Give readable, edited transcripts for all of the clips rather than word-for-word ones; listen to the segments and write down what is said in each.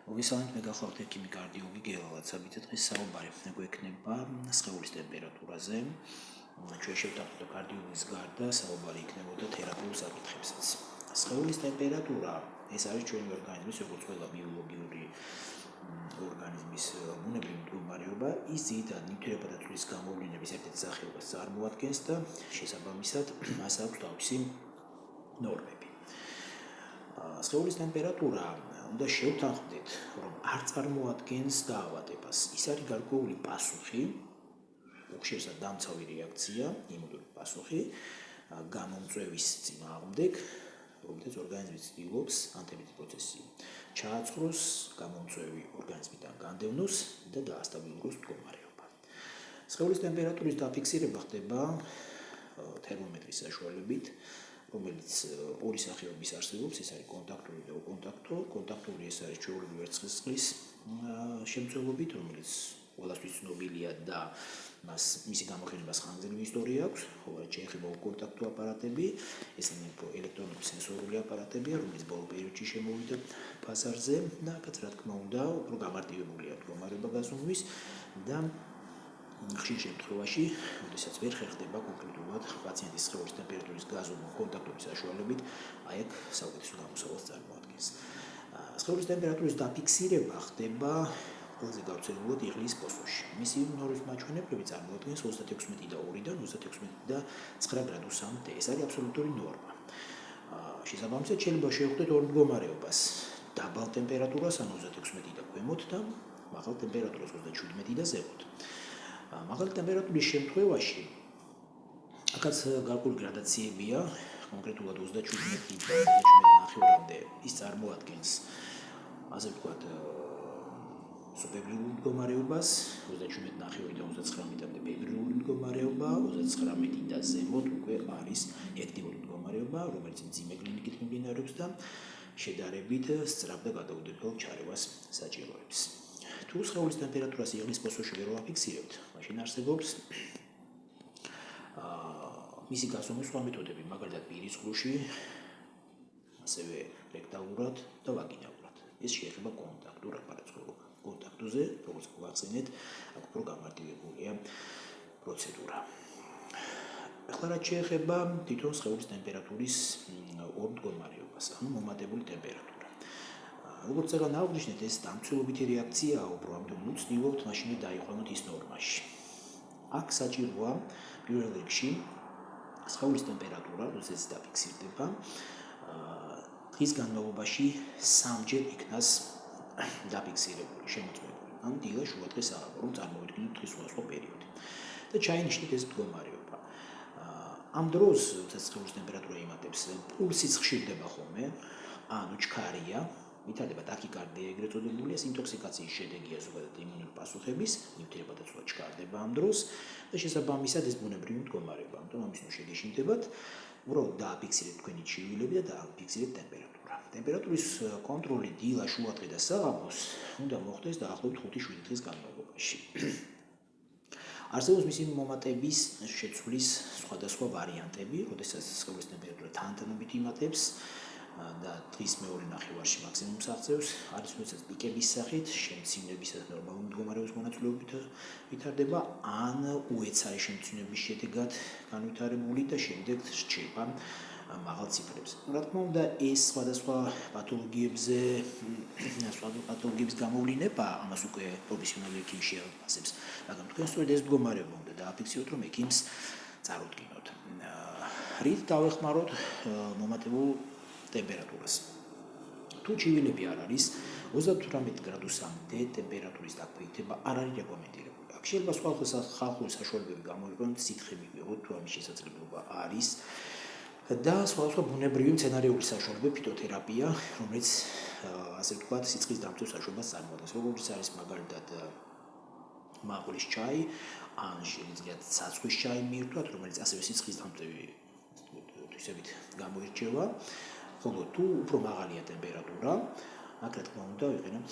მოგესალმებით, მე გახლავთ ექიმი კარდიოლოგი გელალაცაბიძე. დღეს საუბარი გვექნება სხეულის ტემპერატურაზე. ჩვენ შევთანხმდით კარდიოლოგის გარდა საუბარი იქნებოდა თერაპიულ საკითხებსაც. სხეულის ტემპერატურა ეს არის ჩვენი ორგანიზმის როგორც ყველა ბიოლოგიური ორგანიზმის ბუნებრივი მდგომარეობა, ის ძირითადად ნივთიერებათა ცვლის გამოვლენების ერთ-ერთ სახეობას წარმოადგენს და შესაბამისად მას აქვს თავისი ნორმები. სხეულის ტემპერატურა უნდა შევთანხმდეთ, რომ არ წარმოადგენს დაავადებას. ის არის გარკვეული პასუხი, უხშირად დამცავი რეაქცია, იმუნური პასუხი გამომწვევის წინააღმდეგ, რომელთაც ორგანიზმი ცდილობს ანტიბიოტიკის პროცესი ჩააწყროს, გამომწვევი ორგანიზმიდან განდევნოს და დაასტაბილუროს მდგომარეობა. სხეულის ტემპერატურის დაფიქსირება ხდება თერმომეტრის საშუალებით, რომელიც ორი სახეობის არსებობს, ეს არის კონტაქტური და უკონტაქტო. კონტაქტური ეს არის ჩვეულებრივი ვერცხლის შემცველობით, რომელიც ყველასთვის ცნობილია და მისი გამოყენებას ხანგრძლივი ისტორია აქვს, ხოლო შეეხება უკონტაქტო აპარატები, ესენი ელექტრონული სენსორული აპარატებია, რომელიც ბოლო პერიოდში შემოვიდა ბაზარზე და აქაც რა თქმა უნდა, უფრო გამარტივებულია მდგომარეობა გაზომვის და ხშირ შემთხვევაში, როდესაც ვერ ხერხდება კონკრეტულად პაციენტის სხეულის ტემპერატურის გაზომვა კონტაქტობის საშუალებით, აი აქ საუკეთესო გამოსავალს წარმოადგენს. სხეულის ტემპერატურის დაფიქსირება ხდება ყველაზე გავრცელებულად იღლის პოსოში. მისი ნორმის მაჩვენებლები წარმოადგენს 36.2-დან 36.9 გრადუსამდე. ეს არის აბსოლუტური ნორმა. შესაბამისად შეიძლება შევხვდეთ ორ მდგომარეობას: დაბალ ტემპერატურას, ან 36 და ქვემოთ და მაღალ ტემპერატურას 37 და ზემოთ. მაღალი ტემპერატურის შემთხვევაში აქაც გარკვეული გრადაციებია, კონკრეტულად 37 და 37.5-მდე ის წარმოადგენს, ასე ვთქვათ, სუბებრიული მდგომარეობას, 37.5 და 39-მდე ბებრიული მდგომარეობა, 39 და ზემოთ უკვე არის აქტიური მდგომარეობა, რომელიც მძიმე კლინიკით მიმდინარეობს და შედარებით სწრაფ და გადაუდებელ ჩარევას საჭიროებს. თუ სხეულის ტემპერატურას იღლის პოსოში ვერ ვაფიქსირებთ, მაშინ არსებობს მისი გაზომვის სხვა მეთოდები, მაგალითად პირის ყრუში, ასევე რექტალურად და ვაგინალურად. ეს შეეხება კონტაქტურ აპარატს, კონტაქტოზე, როგორც გვახსენეთ, აქ უფრო გამარტივებულია პროცედურა. ახლა რაც შეეხება თვითონ სხეულის ტემპერატურის ორ მდგომარეობას, ანუ მომატებული ტემპერატურა. როგორც წეგან აღვნიშნეთ, ეს დამცველობითი რეაქციაა, უბრალოდ ვცდილობთ მაშინვე დაიყვანოთ ის ნორმაში. აქ საჭიროა პირველ რიგში სხეულის ტემპერატურა, როდესაც დაფიქსირდება, დღის განმავლობაში 3-ჯერ იქნას დაფიქსირებული, შემოწმებული. ან დილა შუა დღეს აღარ, რომ წარმოვიდგინოთ დღის სხვადასხვა პერიოდი. და ჩაინიშნეთ ეს მდგომარეობა. ამ დროს, როდესაც სხეულის ტემპერატურა იმატებს, პულსიც ხშირდება ხოლმე, ანუ ჩქარია, ვითარდება ტაქიკარდია, ეგრეთ წოდებული, ეს ინტოქსიკაციის შედეგია ზოგადად იმუნური პასუხების, ნივთიერებათა ცვლა ჩქარდება ამ დროს და შესაბამისად ეს ბუნებრივი მდგომარეობა. ამიტომ ამის ნუ შეგეშინდებათ, უბრალოდ დააფიქსირეთ თქვენი ჩივილები და დააფიქსირეთ ტემპერატურა. ტემპერატურის კონტროლი დილა, შუადღე და საღამოს უნდა მოხდეს დაახლოებით 5-7 დღის განმავლობაში. არსებობს მისი მომატების შეცვლის სხვადასხვა ვარიანტები, როდესაც სხეულის ტემპერატურა თანდათანობით იმატებს და დღის მეორე ნახევარში მაქსიმუმს აღწევს, არის როდესაც პიკების სახით, შემცირების და ნორმალური მდგომარეობის მონაცვლეობით ვითარდება, ან უეცარი შემცირების შედეგად განვითარებული და შემდეგ რჩება მაღალ ციფრებზე. რა თქმა უნდა, ეს სხვადასხვა პათოლოგიების გამოვლენა, ამას უკვე პროფესიონალი ექიმი შეაფასებს, მაგრამ თქვენ სწორედ ეს მდგომარეობა უნდა დააფიქსიროთ, რომ ექიმს წარუდგინოთ. რით დავეხმაროთ მომატებულ ტემპერატურას. თუ ჩივილები არ არის 38 გრადუსამდე ტემპერატურის დაქვეითება არ არის რეკომენდირებული. აქ შეიძლება სხვა ხალხური საშუალებები გამოიყენოთ, სითხები ვიღოთ, თუ ამის შესაძლებლობა არის და სხვადასხვა ბუნებრივი მცენარეული საშუალებები, ფიტოთერაპია, რომელიც ასე ვთქვათ, სიცხის დამცველ საშუალებას წარმოადგენს. როგორც არის მაგალითად მაღლის ჩაი, ან შეიძლება ცაცხვის ჩაი მიირთვათ, რომელიც ასევე სიცხის დამცველი თვისებით გამოირჩევა. ხოლო თუ უფრო მაღალია ტემპერატურა, აქ რა თქმა უნდა ვიყენებთ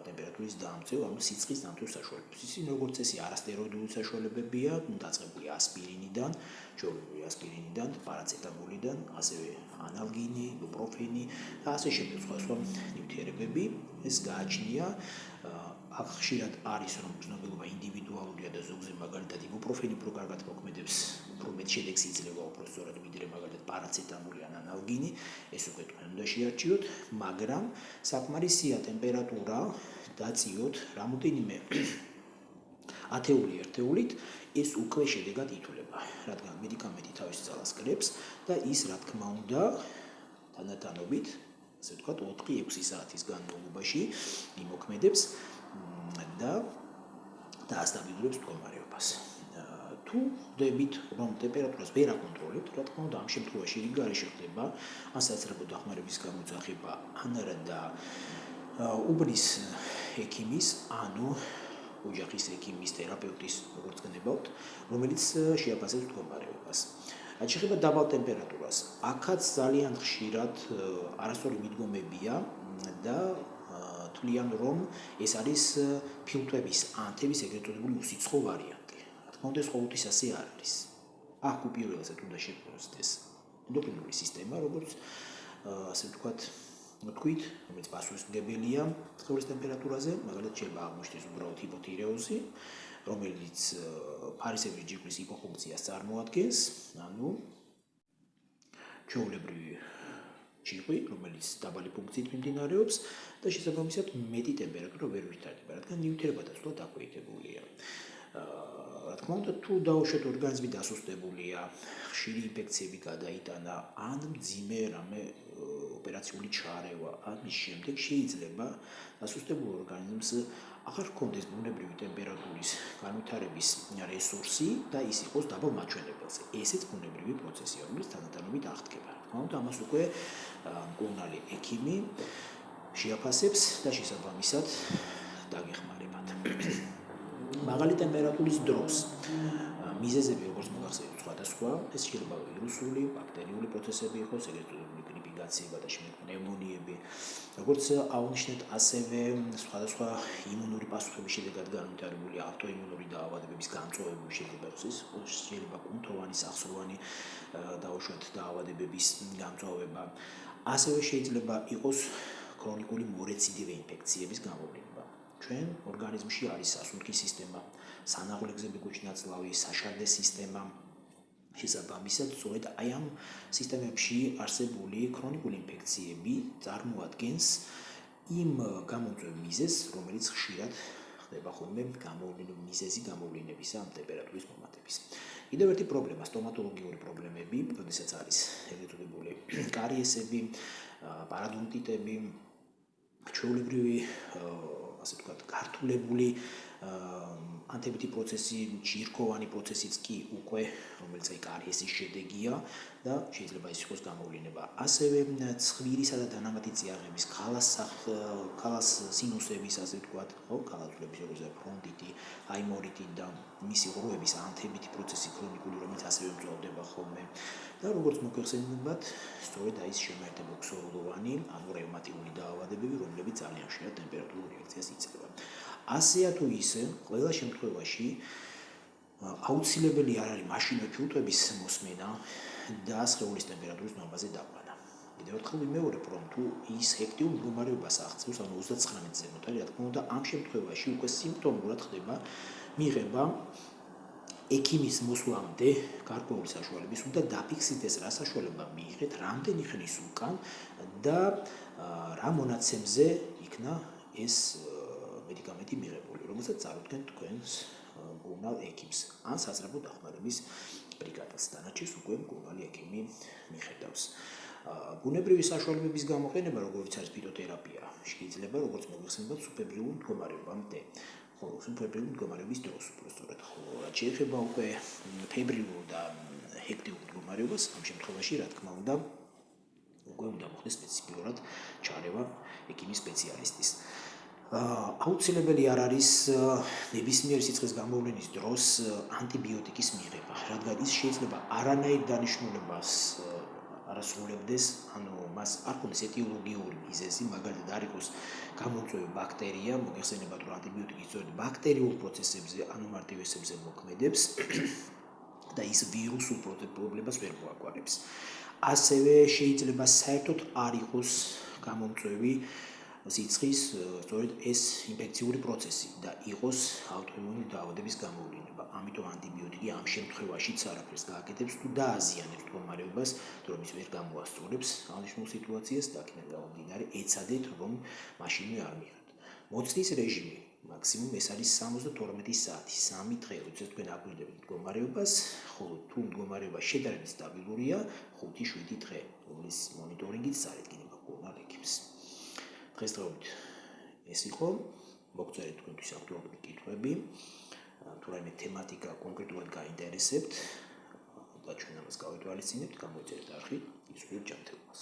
ტემპერატურის დამწევ, ანუ სიცხის დამწევ საშუალებებს. ისინი როგორც წესი არასტეროიდული საშუალებებია, დაწყებული ასპირინიდან, ჩვეულებრივი ასპირინიდან, პარაცეტამოლიდან, ასევე ანალგინი, იბუპროფენი და ასე შემდეგ სხვა ნივთიერებები. ეს გააჩნია აქ ხშირად არის რომ ცნობილობა ინდივიდუალურია და ზოგზე მაგალითად იბუპროფენი უფრო კარგად მოქმედებს, უფრო მეტ შედეგს იძლევა უფრო სწორად ვიდრე მაგალითად პარაცეტამოლი ან ანალგინი, ეს უკვე თქვენ უნდა შეარჩიოთ, მაგრამ საკმარისია ტემპერატურა დაწიოთ რამოდენიმე ათეული ერთეულით, ეს უკვე შედეგად ითვლება, რადგან მედიკამენტი თავის ძალას კრებს და ის რა თქმა უნდა თანდათანობით, ასე ვთქვათ, 4-6 საათის განმავლობაში იმოქმედებს და დაასტაბილურებს მდგომარეობას. თუ ხვდებით, რომ ტემპერატურას ვერ აკონტროლებთ, რა თქმა უნდა, ამ შემთხვევაში რიგ გარეშე ხდება, ან სასწრაფო დახმარების გამოძახება, ან და უბრის ექიმის, ანუ ოჯახის ექიმის, თერაპევტის, როგორც გნებავთ, რომელიც შეაფასებს მდგომარეობას. რაც შეეხება დაბალ ტემპერატურას, აქაც ძალიან ხშირად არასწორი მიდგომებია და თვლიან, რომ ეს არის ფილტვების ანთების ეგრეთ წოდებული უსიცხო ვარიანტი. რა თქმა უნდა, ეს ყოველთვის ასე არ არის. აქ უპირველესად უნდა შეგვეცდეს ენდოკრინული სისტემა, როგორც ასე ვთქვათ, თქვით, რომელიც პასუხისმგებელია ცხოველის ტემპერატურაზე, მაგალითად შეიძლება აღმოჩნდეს უბრალოდ ჰიპოთირეოზი, რომელიც ფარისებრი ჯირკვლის ჰიპოფუნქციას წარმოადგენს, ანუ ჩვეულებრივი ჯირკვი, რომელიც დაბალი ფუნქციით მიმდინარეობს და შესაბამისად მეტი ტემპერატურა ვერ ვითარდება, რადგან ნივთიერება დაცულად აკვეითებულია. რა თქმა უნდა, თუ დაუშვათ ორგანიზმი დასუსტებულია, ხშირი ინფექციები გადაიტანა, ან მძიმე რამე ოპერაციული ჩარევა, ან მის შემდეგ შეიძლება დასუსტებულ ორგანიზმს აღარ ჰქონდეს ბუნებრივი ტემპერატურის განვითარების რესურსი და ის იყოს დაბალ მაჩვენებელზე. ესეც ბუნებრივი პროცესია, რომელიც თანდათანობით აღდგება. რა თქმა უნდა, ამას უკვე მკურნალი ექიმი შეაფასებს და შესაბამისად დაგეხმარებათ. მაღალი ტემპერატურის დროს მიზეზები როგორც მოგახსენებთ სხვადასხვა, ეს შეიძლება ვირუსული, ბაქტერიული პროცესები იყოს, ეგრეთ წოდებული გრიპიგაციება და შემდეგ პნევმონიები, როგორც აუნიშნეთ, ასევე სხვადასხვა იმუნური პასუხების შედეგად განვითარებული ავტოიმუნური დაავადებების გამწვავებული შეიძლება იყოს, შეიძლება კუნთოვანი, სახსროვანი დაუშვათ დაავადებების გამწვავება, ასევე შეიძლება იყოს ქრონიკული მორეციდივე ინფექციების გამოვლენა. ჩვენ ორგანიზმში არის სასუნთქი სისტემა, სანაღვლე გუჩნაწლავი, საშარდე სისტემა. შესაბამისად, სწორედ აი ამ სისტემებში არსებული ქრონიკული ინფექციები წარმოადგენს იმ გამომწვევ მიზეზს, რომელიც ხშირად ხდება ხოლმე მიზეზი გამოვლენებისა ამ ტემპერატურის მომატების. კიდევ ერთი პრობლემა, სტომატოლოგიური პრობლემები, როდესაც არის ეგრეთ წოდებული კარიესები, პარადონტიტები, ჩვეულებრივი ასე ვთქვათ, გართულებული ანთებითი პროცესი, ჯირკოვანი პროცესიც კი უკვე, რომელიც აი კარიესის შედეგია და შეიძლება ის იყოს გამოვლენა. ასევე ცხვირისა და დანამატი წიაღების, ქალას სინუსების, ასე ვთქვათ, ხო, ქალათვლების როგორც ფრონტიტი, აიმორიტი და მისი ღრუების ანთებითი პროცესი ქრონიკული, რომელიც ასევე მწვავდება ხოლმე. და როგორც მოგეხსენებათ, სწორედ აი ეს შემაერთება ქსოვილოვანი, ანუ რევმატიული დაავადებები, რომლებიც ძალიან ხშირად ტემპერატურულ რეაქციას იძლევა. ასეა თუ ისე, ყველა შემთხვევაში აუცილებელი არ არის მაშინვე ფილტვების მოსმენა და სხეულის ტემპერატურის ნორმაზე დაყვანა. კიდევ ერთხელ ვიმეორებ, რომ თუ ის აქტიურ მდგომარეობას აღწევს, ანუ 39-ზე მოტარი, რა თქმა უნდა, ამ შემთხვევაში უკვე სიმპტომურად ხდება მიღება ექიმის მოსვლამდე გარკვეული საშუალების უნდა დაფიქსირდეს რა საშუალება მიიღეთ, რამდენი ხნის უკან და რა მონაცემზე იქნა ეს მედიკამენტი მიღებული, რომელსაც წარუდგენთ თქვენს მკურნალ ექიმს ან სასწრაფო დახმარების ბრიგადას. დანარჩენს უკვე მკურნალი ექიმი მიხედავს. ბუნებრივი საშუალებების გამოყენება, როგორც არის ფიტოთერაპია, შეიძლება როგორც მოგეხსენებათ სუფებრილურ მდგომარეობამდე. ხოლო სუფებრილურ მდგომარეობის დროს უბრალოდ ხოლო რაც შეეხება უკვე ფებრილურ და ჰექტიურ მდგომარეობას, ამ შემთხვევაში რა თქმა უნდა უკვე უნდა მოხდეს სპეციფიურად ჩარევა ექიმის სპეციალისტის. აუცილებელი არ არის ნებისმიერი სიცხეს გამოვლენის დროს ანტიბიოტიკის მიღება, რადგან ის შეიძლება არანაირ დანიშნულებას არ ასრულებდეს, ანუ მას არ ქონდეს ეტიოლოგიური მიზეზი, მაგალითად არ იყოს გამომწვევი ბაქტერია, მოგეხსენებათ, რომ ანტიბიოტიკი სწორედ ბაქტერიულ პროცესებზე, ანუ მარტივესებზე მოქმედებს და ის ვირუსულ პრობლემას ვერ მოაგვარებს. ასევე შეიძლება საერთოდ არ იყოს გამომწვევი სიცხის სწორედ ეს ინფექციური პროცესი და იყოს აუტოიმუნური დაავადების გამოვლინება. ამიტომ ანტიბიოტიკი ამ შემთხვევაშიც არაფერს გააკეთებს თუ დააზიანებს მდგომარეობას, რომ ის ვერ გამოასწორებს აღნიშნულ სიტუაციას და აქედან გამომდინარე ეცადეთ, რომ მაშინვე არ მიიღოთ. მოცნის რეჟიმი მაქსიმუმ ეს არის 72 საათი, 3 დღე, როდესაც თქვენ აკვირდებით მდგომარეობას, ხოლო თუ მდგომარეობა შედარებით სტაბილურია, 5-7 დღე, რომლის მონიტორინგით წარედგინება გონალ ექიმს. დღესდღეობით ეს იყო, მოგწერეთ თქვენთვის აქტუალური კითხვები, თუ რაიმე თემატიკა კონკრეტულად გაინტერესებთ და ჩვენ ამას გავეთვალისწინებთ, გამოიწერეთ არხით, ისურვებთ ჯანმრთელობას.